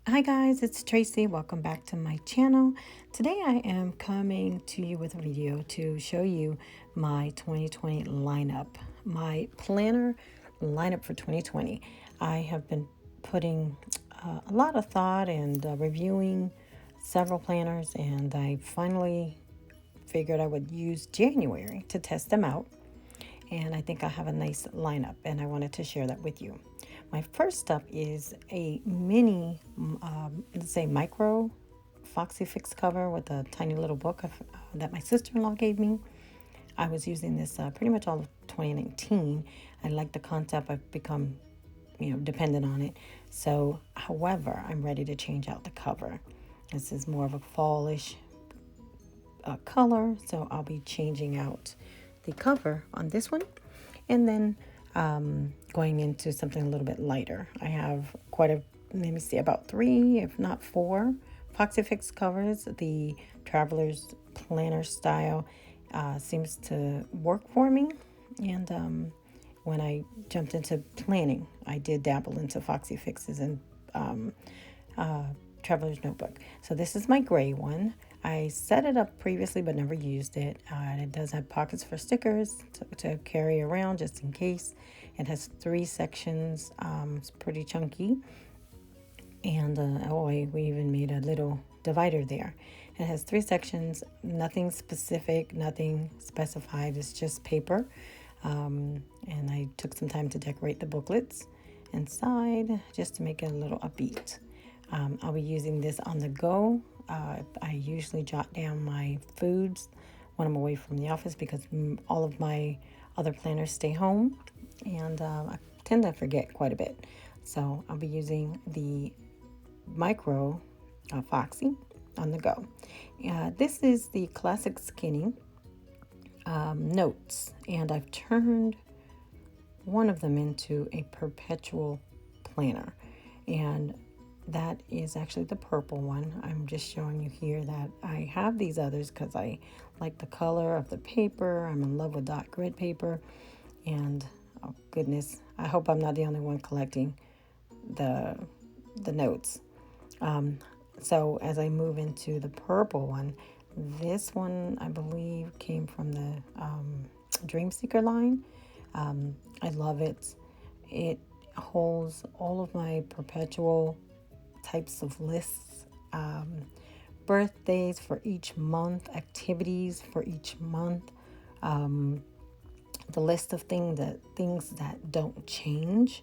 Hi guys, it's Tracy. Welcome back to my channel. Today I am coming to you with a video to show you my 2020 lineup, my planner lineup for 2020. I have been putting a lot of thought and reviewing several planners, and I finally figured I would use January to test them out, and I think I have a nice lineup, and I wanted to share that with you. My first up is a mini, let's say micro Foxy Fix cover with a tiny little book that my sister-in-law gave me. I was using this pretty much all of 2019. I like the concept. I've become, dependent on it. So, however, I'm ready to change out the cover. This is more of a fallish color, so I'll be changing out the cover on this one, and then going into something a little bit lighter. I have let me see, about 3, if not 4, Foxy Fix covers. The Traveler's Planner style seems to work for me, and when I jumped into planning, I did dabble into Foxy Fixes and Traveler's Notebook. So this is my gray one. I set it up previously but never used it. And it does have pockets for stickers to carry around just in case. It has 3 sections. It's pretty chunky. And we even made a little divider there. It has 3 sections, nothing specific, nothing specified. It's just paper. And I took some time to decorate the booklets inside just to make it a little upbeat. I'll be using this on the go. I usually jot down my foods when I'm away from the office because all of my other planners stay home, and I tend to forget quite a bit. So I'll be using the micro Foxy on the go. This is the Classic Skinny notes, and I've turned one of them into a perpetual planner, and that is actually the purple one. I'm just showing you here that I have these others because I like the color of the paper. I'm in love with dot grid paper, and oh goodness, I hope I'm not the only one collecting the notes. So as I move into the purple one, this one I believe came from the Dream Seeker line. I love it. It holds all of my perpetual types of lists, birthdays for each month, activities for each month, the list of things that don't change.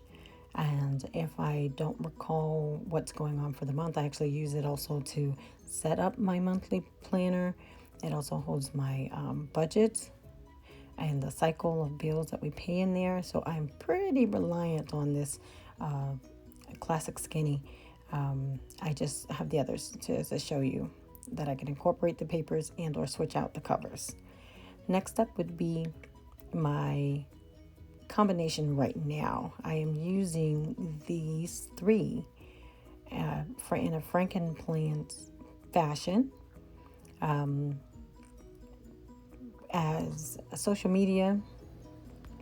And if I don't recall what's going on for the month, I actually use it also to set up my monthly planner. It also holds my budgets and the cycle of bills that we pay in there. So I'm pretty reliant on this Classic Skinny. I just have the others to show you that I can incorporate the papers and or switch out the covers. Next up would be my combination right now. I am using these 3 in a Frankenplan fashion as a social media,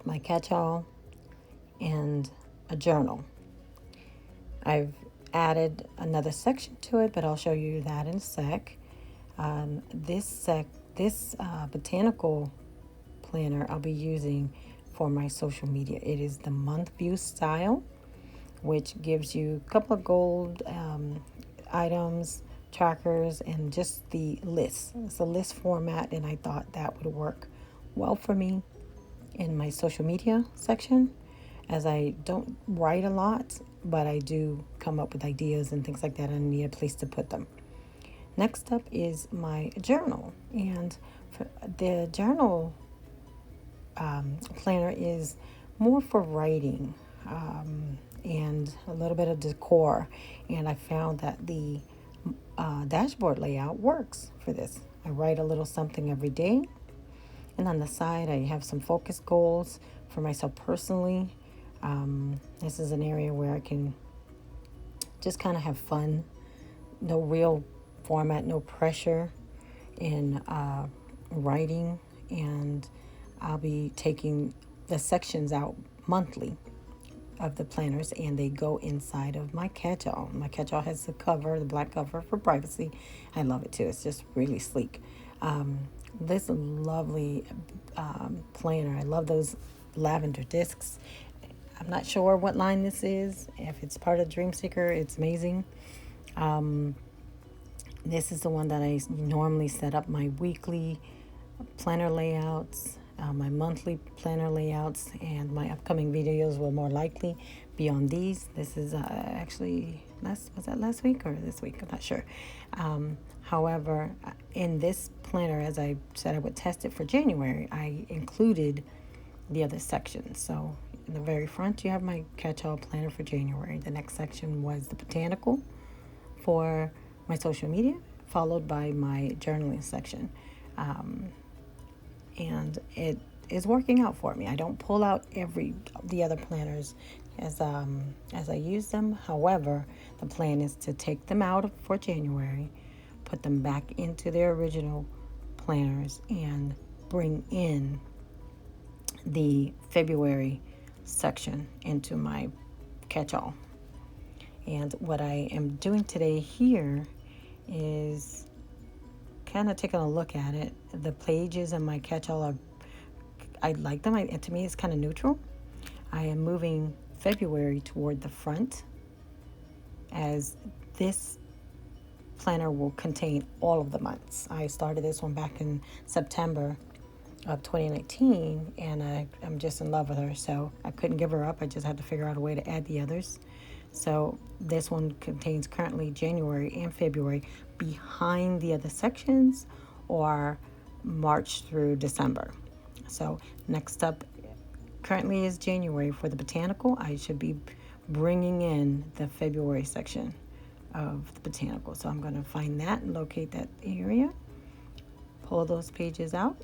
my catch-all, and a journal. I've added another section to it, but I'll show you that in a sec. This botanical planner I'll be using for my social media. It is the month view style, which gives you a couple of gold items, trackers, and just the list. It's a list format, and I thought that would work well for me in my social media section, as I don't write a lot, but I do come up with ideas and things like that, and I need a place to put them. Next up is my journal, and for the journal planner is more for writing and a little bit of decor, and I found that the dashboard layout works for this. I write a little something every day, and on the side I have some focus goals for myself personally. This is an area where I can just kind of have fun, no real format, no pressure in writing, and I'll be taking the sections out monthly of the planners, and they go inside of my catch-all. My catch-all has the cover, the black cover for privacy. I love it too. It's just really sleek. This lovely planner. I love those lavender discs. I'm not sure what line this is. If it's part of Dream Seeker, it's amazing. This is the one that I normally set up my weekly planner layouts, my monthly planner layouts, and my upcoming videos will more likely be on these. This is actually was that last week or this week? I'm not sure. However, in this planner, as I said I would test it for January, I included the other sections. So in the very front, you have my catch-all planner for January. The next section was the botanical for my social media, followed by my journaling section. And it is working out for me. I don't pull out the other planners as I use them. However, the plan is to take them out for January, put them back into their original planners, and bring in the February section into my catch-all. And what I am doing today here is kind of taking a look at it. The pages in my catch-all I like them. To me, it's kind of neutral. I am moving February toward the front, as this planner will contain all of the months. I started this one back in September of 2019, and I'm just in love with her, so I couldn't give her up. I just had to figure out a way to add the others. So this one contains currently January and February behind the other sections, or March through December. So next up currently is January for the botanical. I should be bringing in the February section of the botanical. So I'm going to find that and locate that area, pull those pages out,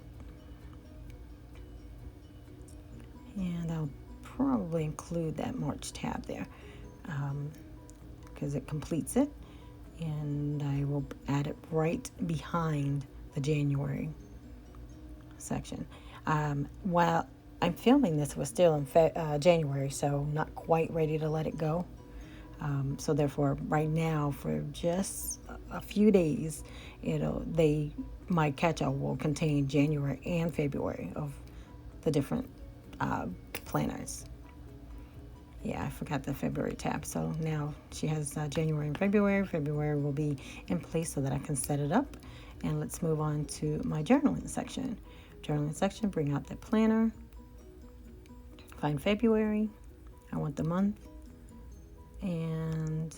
and I'll probably include that March tab there because it completes it, and I will add it right behind the January section. While I'm filming this, we're still in January, so not quite ready to let it go. So therefore, right now, for just a few days, my catch-all will contain January and February of the different planners. Yeah, I forgot the February tab. So now she has January and February. February will be in place so that I can set it up. And let's move on to my journaling section. Journaling section, bring out the planner. Find February. I want the month. And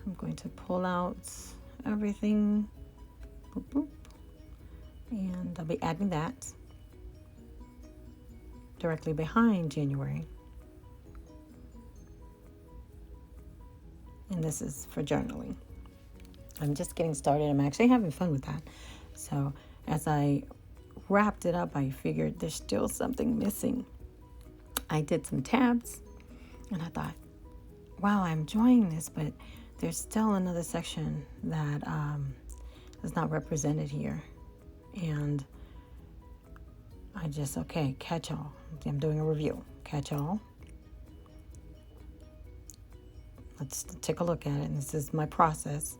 I'm going to pull out everything. Boop, boop. And I'll be adding that directly behind January. And this is for journaling. I'm just getting started. I'm actually having fun with that. So as I wrapped it up, I figured there's still something missing. I did some tabs, and I thought, wow, I'm enjoying this, but there's still another section that is not represented here. And I just, catch-all. I'm doing a review. Catch-all. Let's take a look at it. And this is my process.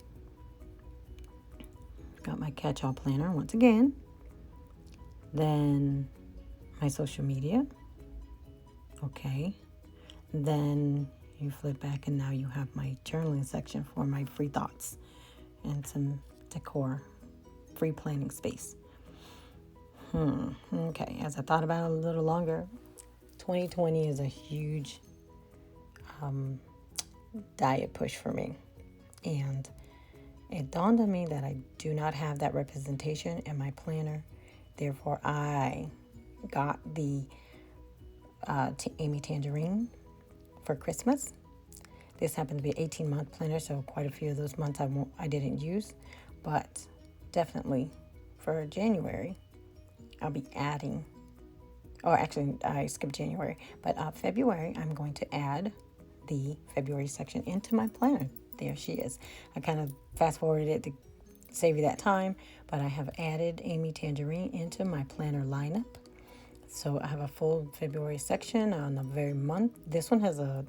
Got my catch-all planner once again. Then my social media. Okay. Then you flip back, and now you have my journaling section for my free thoughts and some decor, free planning space. Okay. As I thought about it a little longer, 2020 is a huge diet push for me, and it dawned on me that I do not have that representation in my planner. Therefore, I got the Amy Tangerine for Christmas. This happened to be an 18-month planner, so quite a few of those months I didn't use, but definitely for January I'll be adding. Oh, actually, I skipped January, but February I'm going to add the February section into my planner. There she is. I kind of fast forwarded it to save you that time, but I have added Amy Tangerine into my planner lineup. So I have a full February section on the very month. This one has a,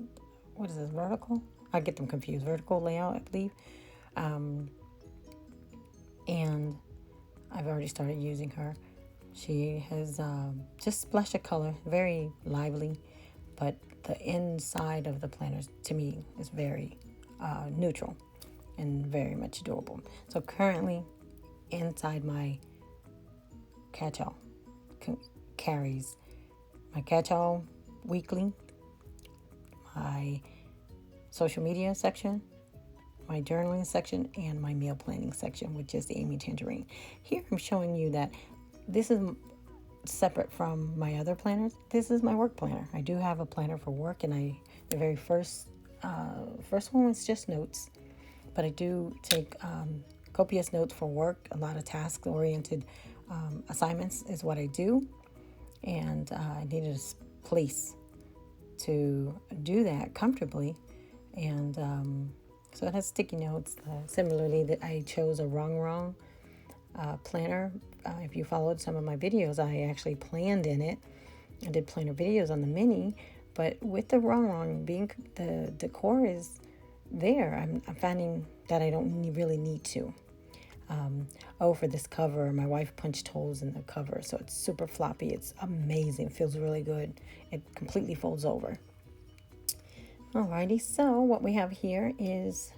what is this, vertical? I get them confused. Vertical layout, I believe. And I've already started using her. She has just splash of color, very lively, but the inside of the planners to me is very neutral and very much adorable. So currently inside my catch-all carries my catch-all weekly, my social media section, my journaling section, and my meal planning section, which is the Amy Tangerine. Here I'm showing you that this is separate from my other planners. This is my work planner. I do have a planner for work, and the very first one was just notes, but I do take copious notes for work. A lot of task-oriented assignments is what I do, and I needed a place to do that comfortably, and so it has sticky notes. Similarly, that I chose a wrong planner. If you followed some of my videos, I actually planned in it. I did planner videos on the mini, but with the wrong being the decor is there, I'm finding that I don't really need to. For this cover, my wife punched holes in the cover, so it's super floppy. It's amazing. It feels really good. It completely folds over. Alrighty, so what we have here is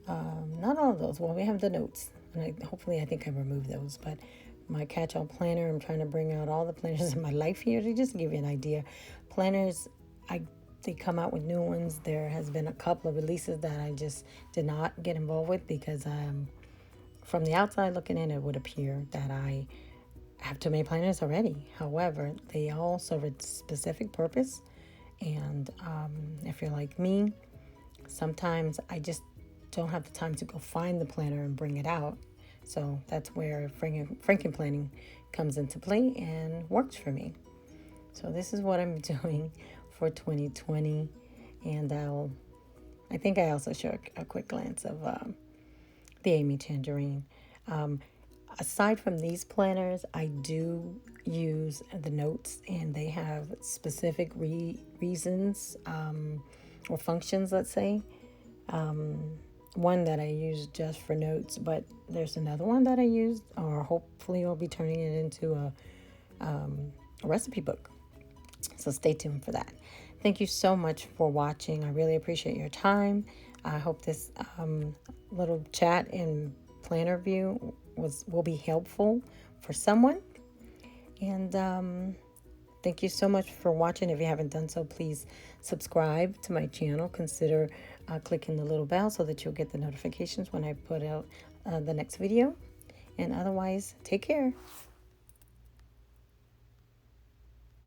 not all of those. Well, we have the notes, and hopefully I think I removed those, but my catch-all planner, I'm trying to bring out all the planners in my life here to just give you an idea. Planners, they come out with new ones. There has been a couple of releases that I just did not get involved with because from the outside looking in, it would appear that I have too many planners already. However, they all serve a specific purpose. And if you're like me, sometimes I just don't have the time to go find the planner and bring it out. So that's where Franken planning comes into play and works for me. So this is what I'm doing for 2020. And I think I also show a quick glance of the Amy Tangerine. Aside from these planners, I do use the notes, and they have specific reasons or functions, let's say. One that I use just for notes, but there's another one that I use, or hopefully I'll be turning it into a recipe book. So stay tuned for that. Thank you so much for watching. I really appreciate your time. I hope this little chat and planner view will be helpful for someone. And thank you so much for watching. If you haven't done so, please subscribe to my channel. Consider clicking the little bell so that you'll get the notifications when I put out the next video. And otherwise, take care.